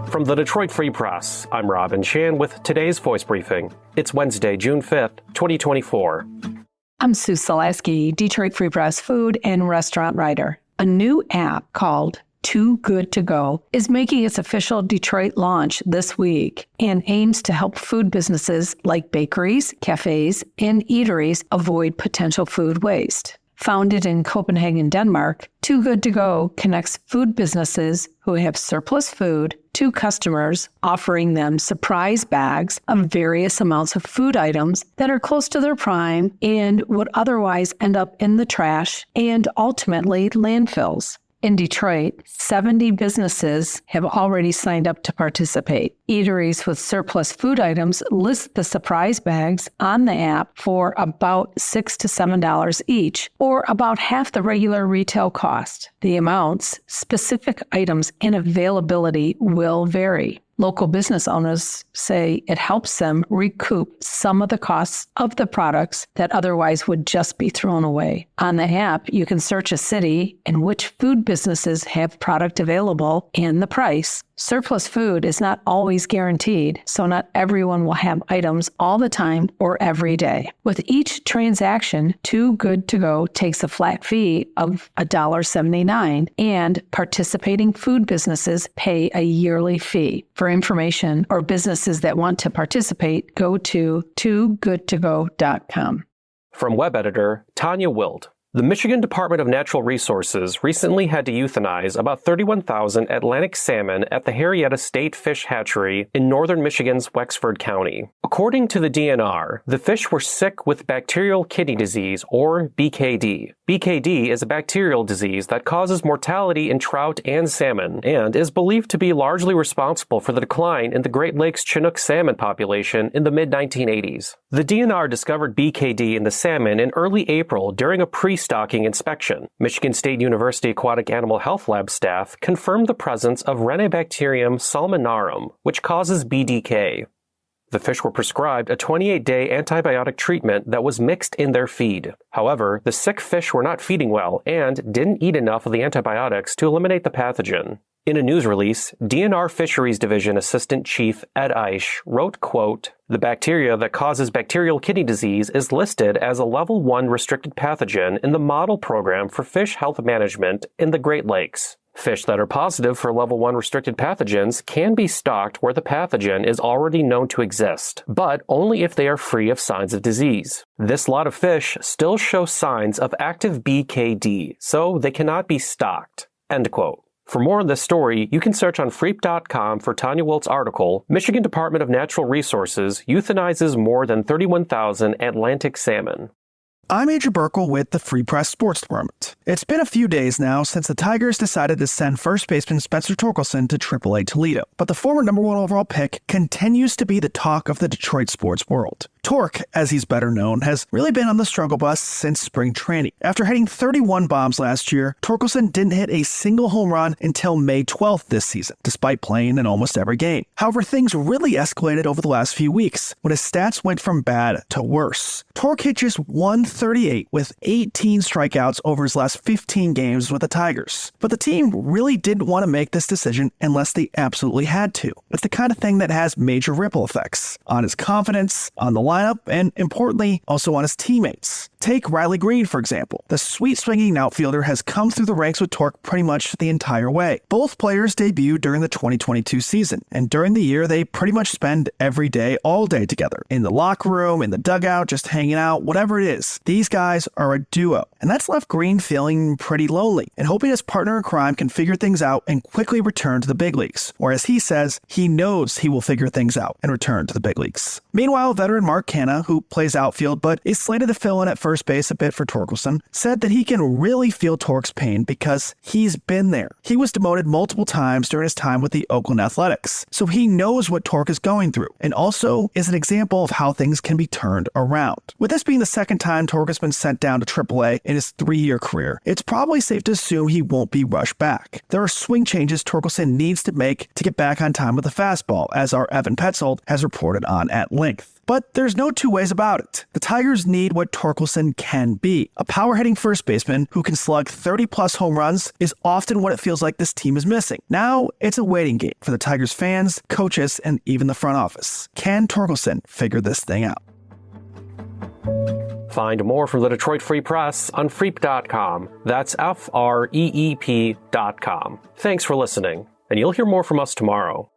From the Detroit Free Press, I'm Robin Chan with today's Voice Briefing. It's Wednesday, June 5th, 2024. I'm Sue Salaski, Detroit Free Press food and restaurant writer. A new app called Too Good To Go is making its official Detroit launch this week and aims to help food businesses like bakeries, cafes, and eateries avoid potential food waste. Founded in Copenhagen, Denmark, Too Good To Go connects food businesses who have surplus food to customers, offering them surprise bags of various amounts of food items that are close to their prime and would otherwise end up in the trash and ultimately landfills. In Detroit, 70 businesses have already signed up to participate. Eateries with surplus food items list the surprise bags on the app for about $6 to $7 each, or about half the regular retail cost. The amounts, specific items, and availability will vary. Local business owners say it helps them recoup some of the costs of the products that otherwise would just be thrown away. On the app, you can search a city and which food businesses have product available and the price. Surplus food is not always guaranteed, so not everyone will have items all the time or every day. With each transaction, Too Good To Go takes a flat fee of $1.79, and participating food businesses pay a yearly fee. For information or businesses that want to participate, go to toogoodtogo.com. From web editor Tanya Wild. The Michigan Department of Natural Resources recently had to euthanize about 31,000 Atlantic salmon at the Harrietta State Fish Hatchery in northern Michigan's Wexford County. According to the DNR, the fish were sick with bacterial kidney disease, or BKD. BKD is a bacterial disease that causes mortality in trout and salmon, and is believed to be largely responsible for the decline in the Great Lakes Chinook salmon population in the mid-1980s. The DNR discovered BKD in the salmon in early April during a pre-stocking inspection. Michigan State University Aquatic Animal Health Lab staff confirmed the presence of Renibacterium salmonarum, which causes BDK. The fish were prescribed a 28-day antibiotic treatment that was mixed in their feed. However, the sick fish were not feeding well and didn't eat enough of the antibiotics to eliminate the pathogen. In a news release, DNR Fisheries Division Assistant Chief Ed Eisch wrote, quote, "The bacteria that causes bacterial kidney disease is listed as a Level 1 restricted pathogen in the model program for fish health management in the Great Lakes. Fish that are positive for Level 1 restricted pathogens can be stocked where the pathogen is already known to exist, but only if they are free of signs of disease. This lot of fish still show signs of active BKD, so they cannot be stocked." End quote. For more on this story, you can search on Freep.com for Tanya Wild's article, Michigan Department of Natural Resources euthanizes more than 31,000 Atlantic salmon. I'm Andrew Burkle with the Free Press Sports Department. It's been a few days now since the Tigers decided to send first baseman Spencer Torkelson to AAA Toledo, but the former number 1 overall pick continues to be the talk of the Detroit sports world. Tork, as he's better known, has really been on the struggle bus since spring training. After hitting 31 bombs last year, Torkelson didn't hit a single home run until May 12th this season, despite playing in almost every game. However, things really escalated over the last few weeks, when his stats went from bad to worse. Tork hit just 138 with 18 strikeouts over his last 15 games with the Tigers. But the team really didn't want to make this decision unless they absolutely had to. It's the kind of thing that has major ripple effects on his confidence, on the lineup, and importantly, also on his teammates. Take Riley Green, for example. The sweet swinging outfielder has come through the ranks with Tork pretty much the entire way. Both players debuted during the 2022 season, and during the year, they pretty much spend every day, all day together. In the locker room, in the dugout, just hanging out, whatever it is. These guys are a duo, and that's left Green feeling pretty lonely and hoping his partner in crime can figure things out and quickly return to the big leagues. Or as he says, he knows he will figure things out and return to the big leagues. Meanwhile, veteran Mark Canha, who plays outfield but is slated to fill in at first base a bit for Torkelson, said that he can really feel Tork's pain because he's been there. He was demoted multiple times during his time with the Oakland Athletics, so he knows what Tork is going through, and also is an example of how things can be turned around. With this being the second time Tork has been sent down to AAA in his 3-year career, it's probably safe to assume he won't be rushed back. There are swing changes Torkelson needs to make to get back on time with the fastball, as our Evan Petzold has reported on at length. But there's no two ways about it. The Tigers need what Torkelson can be. A power-hitting first baseman who can slug 30-plus home runs is often what it feels like this team is missing. Now, it's a waiting game for the Tigers fans, coaches, and even the front office. Can Torkelson figure this thing out? Find more from the Detroit Free Press on freep.com. That's FREEP.com. Thanks for listening, and you'll hear more from us tomorrow.